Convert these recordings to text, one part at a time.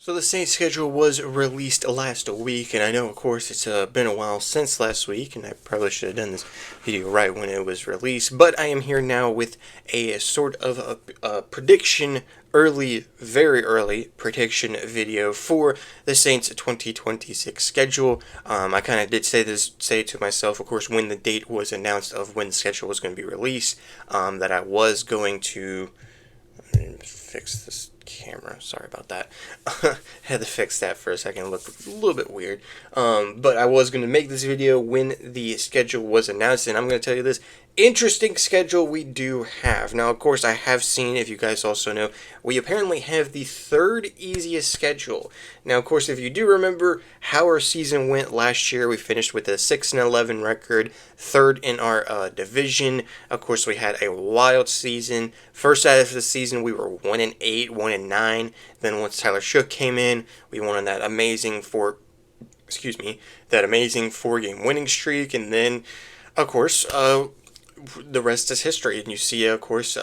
So the Saints schedule was released last week, and I know, of course, it's been a while since last week, and I probably should have done this video right when it was released, but I am here now with a sort of a prediction, very early prediction video for the Saints 2026 schedule. I kind of did say to myself, of course, when the date was announced of when the schedule was going to be released, that I was going to fix this camera. Sorry about that. Had to fix that for a second. It looked a little bit weird. But I was going to make this video when the schedule was announced, and I'm going to tell you this interesting schedule we do have. Now, of course, I have seen, if you guys also know, we apparently have the third easiest schedule. Now, of course, if you do remember how our season went last year, we finished with a 6-11 record, third in our division. Of course, we had a wild season. First half of the season, we were 1-8, 1-9. Then once Tyler Shook came in, we won on that amazing four-game winning streak, and then, of course, the rest is history. And you see, of course,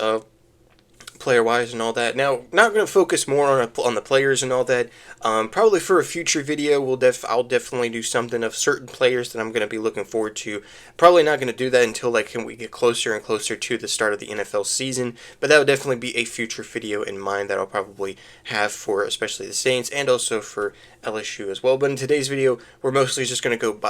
player-wise and all that. Now, not going to focus more on the players and all that. Probably for a future video, I'll definitely do something of certain players that I'm going to be looking forward to. Probably not going to do that until we get closer and closer to the start of the NFL season, but that would definitely be a future video in mind that I'll probably have for especially the Saints and also for LSU as well. But in today's video, we're mostly just going to go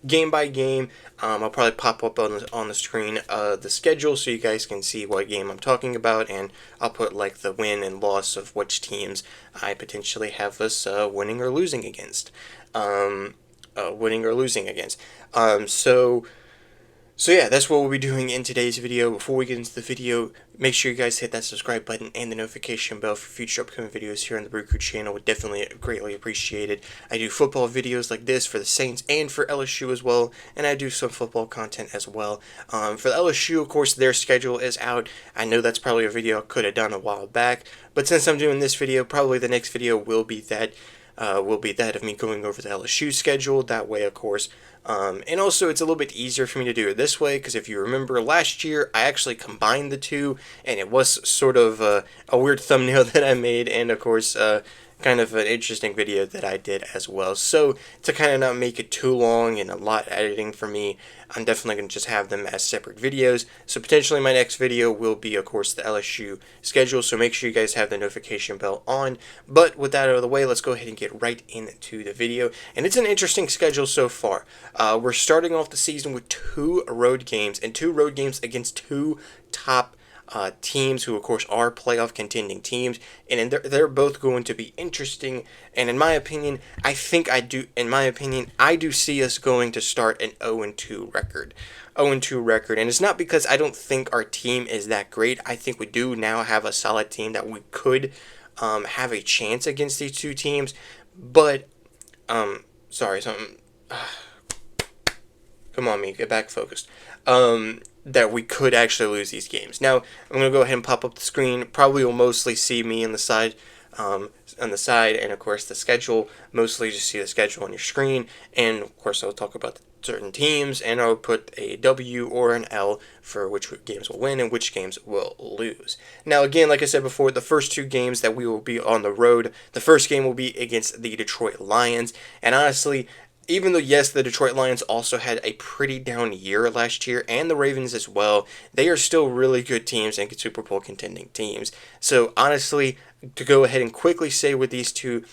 game by game. I'll probably pop up on the screen the schedule so you guys can see what game I'm talking about, and I'll put like the win and loss of which teams I potentially have us winning or losing against. So yeah, that's what we'll be doing in today's video. Before we get into the video, make sure you guys hit that subscribe button and the notification bell for future upcoming videos here on the BrewCrew channel. Would definitely greatly appreciate it. I do football videos like this for the Saints and for LSU as well, and I do some football content as well. For the LSU, of course, their schedule is out. I know that's probably a video I could have done a while back, but since I'm doing this video, probably the next video will be that of me going over the LSU schedule. That way, of course. And also, it's a little bit easier for me to do it this way, because if you remember last year, I actually combined the two, and it was sort of a weird thumbnail that I made, and of course, kind of an interesting video that I did as well. So, to kind of not make it too long and a lot of editing for me, I'm definitely going to just have them as separate videos. So potentially my next video will be, of course, the LSU schedule, so make sure you guys have the notification bell on. But with that out of the way, let's go ahead and get right into the video. And it's an interesting schedule so far. We're starting off the season with 2 road games, and 2 road games against 2 top teams who, of course, are playoff contending teams, and they're both going to be interesting. And in my opinion, I do see us going to start an 0-2 record. 0-2 record, and it's not because I don't think our team is that great. I think we do now have a solid team that we could have a chance against these 2 teams, but sorry, something. Come on, me, get back focused. That we could actually lose these games. Now, I'm going to go ahead and pop up the screen. Probably will mostly see me on the side, and of course the schedule. Mostly just see the schedule on your screen, and of course I'll talk about certain teams, and I'll put a W or an L for which games will win and which games will lose. Now, again, like I said before, the first 2 games that we will be on the road, the first game will be against the Detroit Lions, and honestly, even though, yes, the Detroit Lions also had a pretty down year last year, and the Ravens as well, they are still really good teams and Super Bowl contending teams. So, honestly, to go ahead and quickly say with these two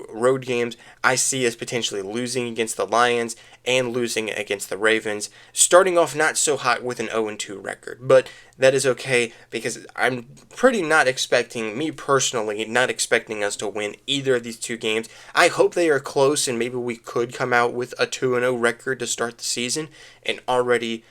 road games, I see us potentially losing against the Lions and losing against the Ravens, starting off not so hot with an 0-2 record, but that is okay, because I'm me personally, not expecting us to win either of these 2 games. I hope they are close, and maybe we could come out with a 2-0 record to start the season and already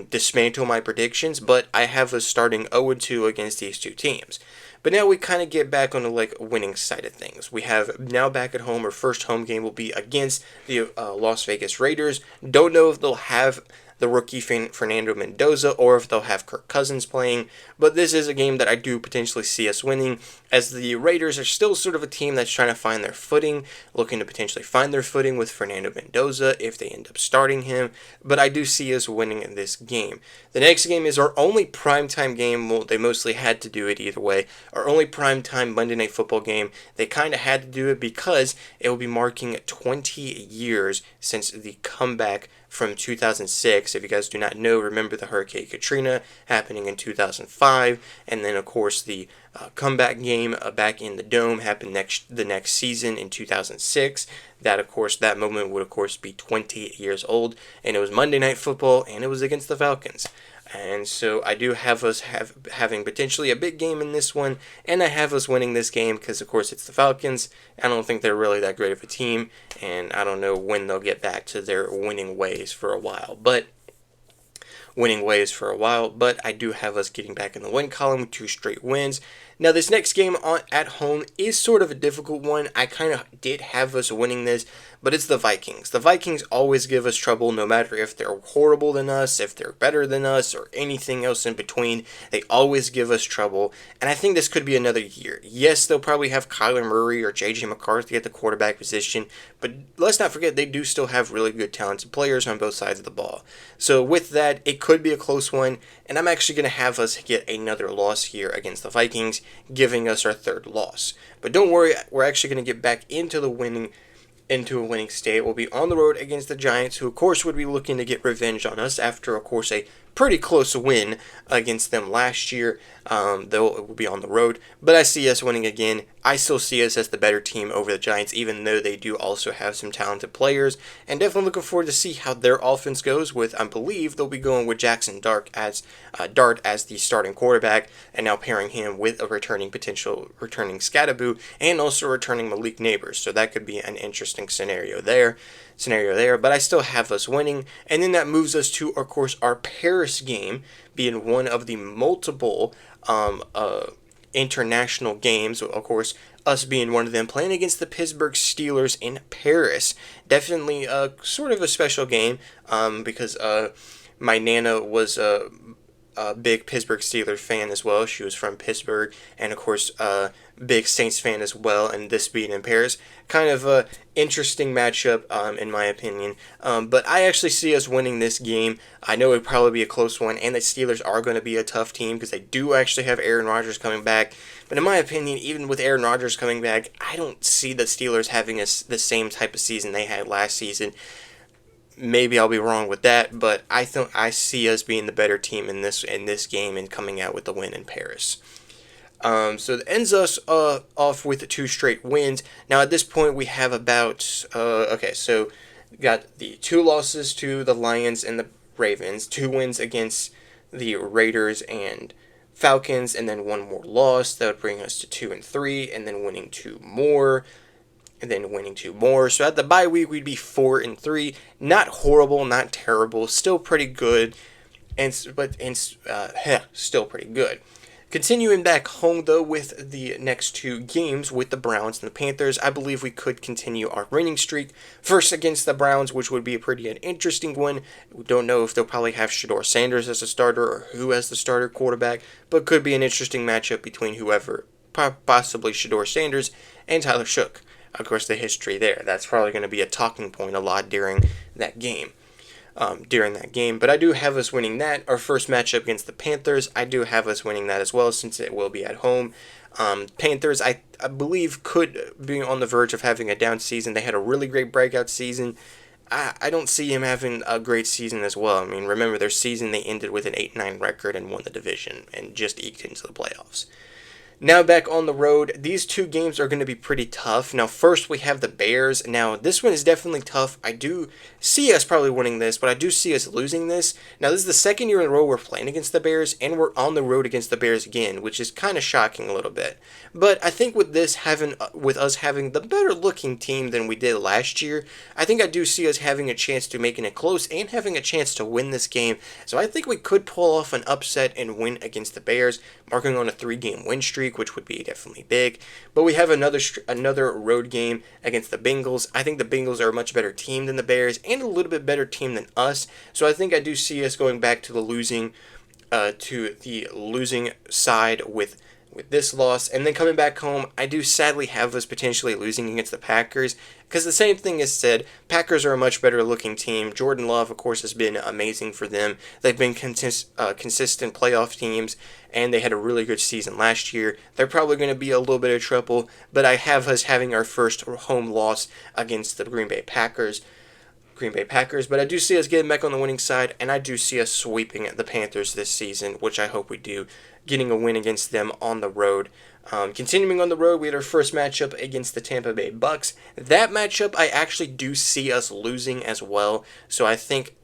dismantle my predictions, but I have us starting 0-2 against these 2 teams. But now we kind of get back on the winning side of things. We have now back at home, our first home game will be against the Las Vegas Raiders. Don't know if they'll have the rookie Fernando Mendoza or if they'll have Kirk Cousins playing, but this is a game that I do potentially see us winning. as the Raiders are still sort of a team that's trying to find their footing, looking to potentially find their footing with Fernando Mendoza if they end up starting him, but I do see us winning this game. The next game is our only primetime game. Well, they mostly had to do it either way. Our only primetime Monday Night Football game. They kind of had to do it because it will be marking 20 years since the comeback from 2006. If you guys do not know, remember the Hurricane Katrina happening in 2005, and then of course the comeback game back in the Dome happened the next season in 2006. That of course, that moment would of course be 20 years old, and it was Monday Night Football, and it was against the Falcons. And so I do have us having potentially a big game in this one, and I have us winning this game because, of course, it's the Falcons. I don't think they're really that great of a team, and I don't know when they'll get back to their winning ways for a while. But I do have us getting back in the win column with 2 straight wins. Now, this next game at home is sort of a difficult one. I kind of did have us winning this, but it's the Vikings. The Vikings always give us trouble, no matter if they're horrible than us, if they're better than us, or anything else in between. They always give us trouble, and I think this could be another year. Yes, they'll probably have Kyler Murray or J.J. McCarthy at the quarterback position, but let's not forget they do still have really good, talented players on both sides of the ball. So with that, it could be a close one, and I'm actually going to have us get another loss here against the Vikings, giving us our 3rd loss. But don't worry, we're actually going to get back into a winning state. We'll be on the road against the Giants, who of course would be looking to get revenge on us after, of course, a pretty close win against them last year, though it will be on the road. But I see us winning again. I still see us as the better team over the Giants, even though they do also have some talented players, and definitely looking forward to see how their offense goes with, I believe they'll be going with Jackson Dart as the starting quarterback, and now pairing him with a returning Scatterboo, and also returning Malik Neighbors, so that could be an interesting scenario there. But I still have us winning, and then that moves us to, of course, our Paris game, being one of the multiple international games, of course, us being one of them, playing against the Pittsburgh Steelers in Paris. Definitely sort of a special game, because my Nana was a big Pittsburgh Steelers fan as well. She was from Pittsburgh, and of course, big Saints fan as well, and this being in Paris, kind of a interesting matchup, in my opinion, but I actually see us winning this game. I know it'd probably be a close one, and the Steelers are going to be a tough team, because they do actually have Aaron Rodgers coming back, but in my opinion, even with Aaron Rodgers coming back, I don't see the Steelers having the same type of season they had last season. Maybe I'll be wrong with that, but I see us being the better team in this game and coming out with the win in Paris. So it ends us off with 2 straight wins. Now at this point we have about so we got the 2 losses to the Lions and the Ravens, 2 wins against the Raiders and Falcons, and then 1 more loss. That would bring us to 2-3, and then winning 2 more. And then winning 2 more. So at the bye week, we'd be 4-3. Not horrible, not terrible. Still pretty good. Still pretty good. Continuing back home, though, with the next 2 games with the Browns and the Panthers, I believe we could continue our winning streak. First against the Browns, which would be an interesting one. We don't know if they'll probably have Shedeur Sanders as a starter or who as the starter quarterback, but could be an interesting matchup between whoever, possibly Shedeur Sanders and Tyler Shough. Of course, the history there. That's probably going to be a talking point a lot during that game. But I do have us winning that. Our first matchup against the Panthers, I do have us winning that as well, since it will be at home. Panthers, I believe, could be on the verge of having a down season. They had a really great breakout season. I don't see him having a great season as well. I mean, remember their season, they ended with an 8-9 record and won the division and just eked into the playoffs. Now back on the road, these 2 games are going to be pretty tough. Now first we have the Bears. Now this one is definitely tough. I do see us probably winning this, but I do see us losing this. Now this is the 2nd year in a row we're playing against the Bears, and we're on the road against the Bears again, which is kind of shocking a little bit. But I think with us having the better looking team than we did last year, I think I do see us having a chance to making it close and having a chance to win this game. So I think we could pull off an upset and win against the Bears, marking on a 3-game win streak, which would be definitely big. But we have another road game against the Bengals. I think the Bengals are a much better team than the Bears, and a little bit better team than us. So I think I do see us going back to the losing side with with this loss, and then coming back home, I do sadly have us potentially losing against the Packers, because the same thing is said, Packers are a much better looking team. Jordan Love, of course, has been amazing for them. They've been consistent playoff teams, and they had a really good season last year. They're probably going to be a little bit of trouble, but I have us having our first home loss against the Green Bay Packers, but I do see us getting back on the winning side, and I do see us sweeping the Panthers this season, which I hope we do, getting a win against them on the road. Continuing on the road, we had our first matchup against the Tampa Bay Bucks. That matchup, I actually do see us losing as well, so I think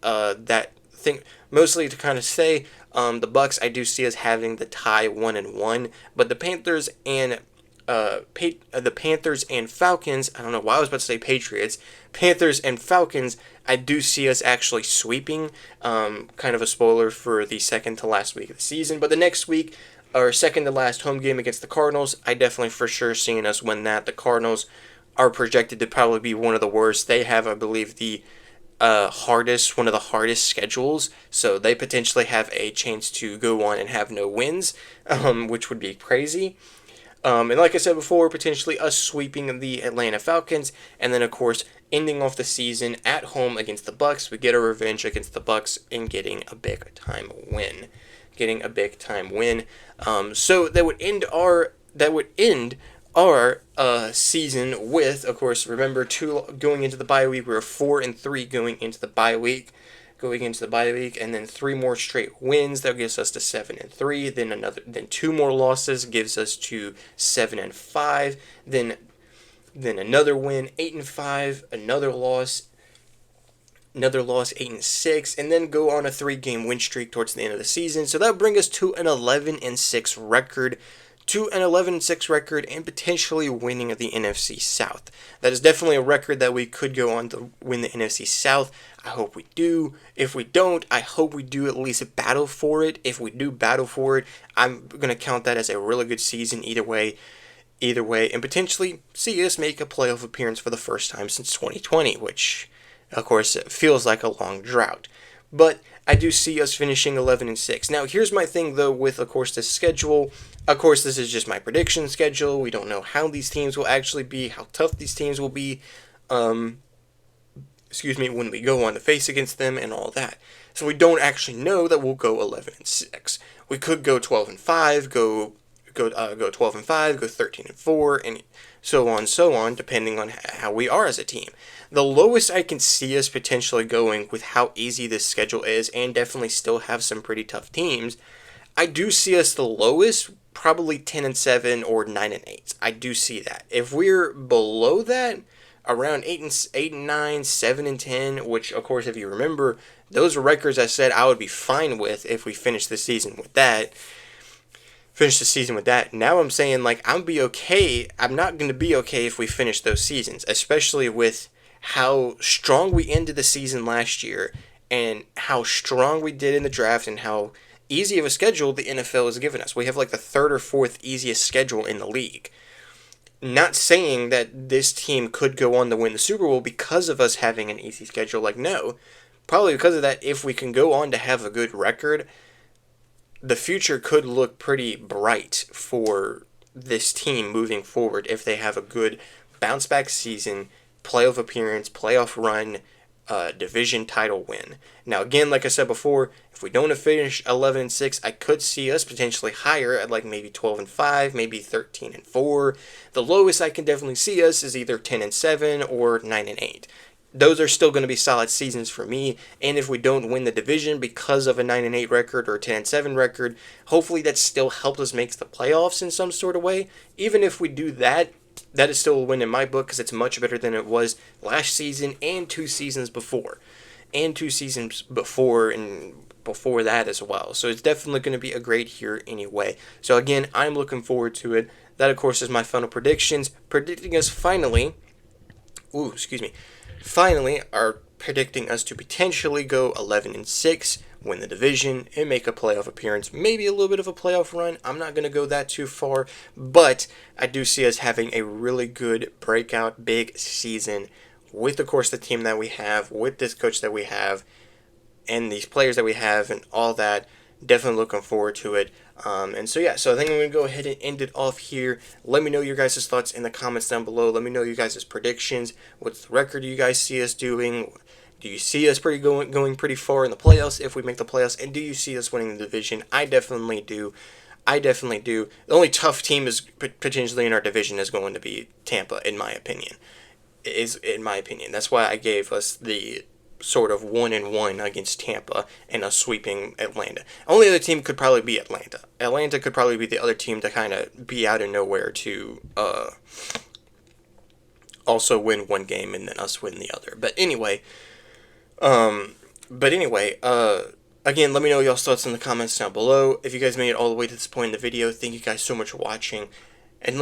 mostly to kind of say, the Bucks, I do see us having the tie 1-1, but the Panthers and Falcons, I don't know why I was about to say Patriots, Panthers and Falcons, I do see us actually sweeping, kind of a spoiler for the second to last week of the season, but the next week, our second to last home game against the Cardinals, I definitely for sure seeing us win that. The Cardinals are projected to probably be one of the worst. They have, I believe, one of the hardest schedules, so they potentially have a chance to go on and have no wins, which would be crazy. And like I said before, potentially us sweeping the Atlanta Falcons, and then of course ending off the season at home against the Bucks. We get a revenge against the Bucks and getting a big time win. So that would end our season with, of course, remember, going into the bye week, we were 4-3 going into the bye week, and then 3 more straight wins. That gives us to 7-3. Then 2 more losses gives us to 7-5. Then another win, 8-5. Another loss, 8-6, and then go on a 3-game win streak towards the end of the season. So that would bring us to an 11-6 record. And potentially winning the NFC South. That is definitely a record that we could go on to win the NFC South. I hope we do. If we don't, I hope we do at least battle for it. If we do battle for it, I'm going to count that as a really good season either way, and potentially see us make a playoff appearance for the first time since 2020, which, of course, feels like a long drought. But I do see us finishing 11-6. Now, here's my thing, though, with, of course, this schedule. Of course, this is just my prediction schedule. We don't know how these teams will actually be, how tough these teams will be, when we go on to face against them and all that. So we don't actually know that we'll go 11-6. We could go 12-5, go 12-5, go 13-4, and so on, depending on how we are as a team. The lowest I can see us potentially going with how easy this schedule is, and definitely still have some pretty tough teams, I do see us the lowest, probably 10-7 or 9-8. I do see that. If we're below that, around 8-9, 7-10, which, of course, if you remember, those are records I said I would be fine with if we finish the season with that. Now I'm saying, like, I'm not going to be okay if we finish those seasons, especially with how strong we ended the season last year and how strong we did in the draft and how easy of a schedule the NFL has given us. We have like the 3rd or 4th easiest schedule in the league. Not saying that this team could go on to win the Super Bowl because of us having an easy schedule. Like, no. Probably because of that, if we can go on to have a good record, the future could look pretty bright for this team moving forward if they have a good bounce-back season, playoff appearance, playoff run, division title win. Now, again, like I said before, if we don't finish 11-6, I could see us potentially higher at like maybe 12-5, maybe 13-4. The lowest I can definitely see us is either 10-7 or 9-8. Those are still going to be solid seasons for me, and if we don't win the division because of a 9-8 record or a 10-7 record, hopefully that still helps us make the playoffs in some sort of way. Even if we do that, that is still a win in my book because it's much better than it was last season and 2 seasons before. And before that as well. So it's definitely going to be a great year anyway. So again, I'm looking forward to it. That, of course, is my final predictions. Predicting us finally are predicting us to potentially go 11-6, win the division, and make a playoff appearance. Maybe a little bit of a playoff run. I'm not going to go that too far, but I do see us having a really good breakout big season with, of course, the team that we have, with this coach that we have, and these players that we have, and all that. Definitely looking forward to it. And so yeah, so I think I'm going to go ahead and end it off here. Let me know your guys' thoughts in the comments down below. Let me know your guys' predictions. What's the record you guys see us doing? Do you see us going pretty far in the playoffs if we make the playoffs? And do you see us winning the division? I definitely do. I definitely do. The only tough team is potentially in our division is going to be Tampa, in my opinion. That's why I gave us the sort of 1-1 against Tampa and us sweeping Atlanta. Only other team could probably be Atlanta. Atlanta could probably be the other team to kind of be out of nowhere to also win one game and then us win the other. But anyway, again, let me know y'all's thoughts in the comments down below. If you guys made it all the way to this point in the video, thank you guys so much for watching. And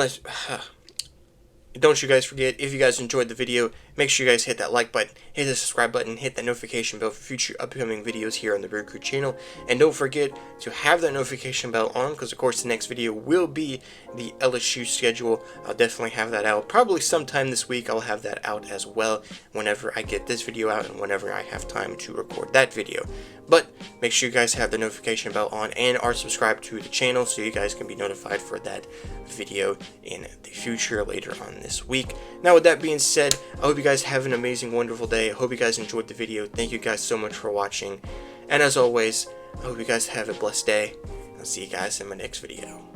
don't you guys forget, if you guys enjoyed the video, make sure you guys hit that like button, hit the subscribe button, hit that notification bell for future upcoming videos here on the BrewCrew channel. And don't forget to have that notification bell on, because of course the next video will be the LSU schedule. I'll definitely have that out. Probably sometime this week I'll have that out as well, whenever I get this video out and whenever I have time to record that video. But make sure you guys have the notification bell on and are subscribed to the channel so you guys can be notified for that video in the future later on this week. Now with that being said, I hope you guys have an amazing, wonderful day. I hope you guys enjoyed the video. Thank you guys so much for watching. And as always, I hope you guys have a blessed day. I'll see you guys in my next video.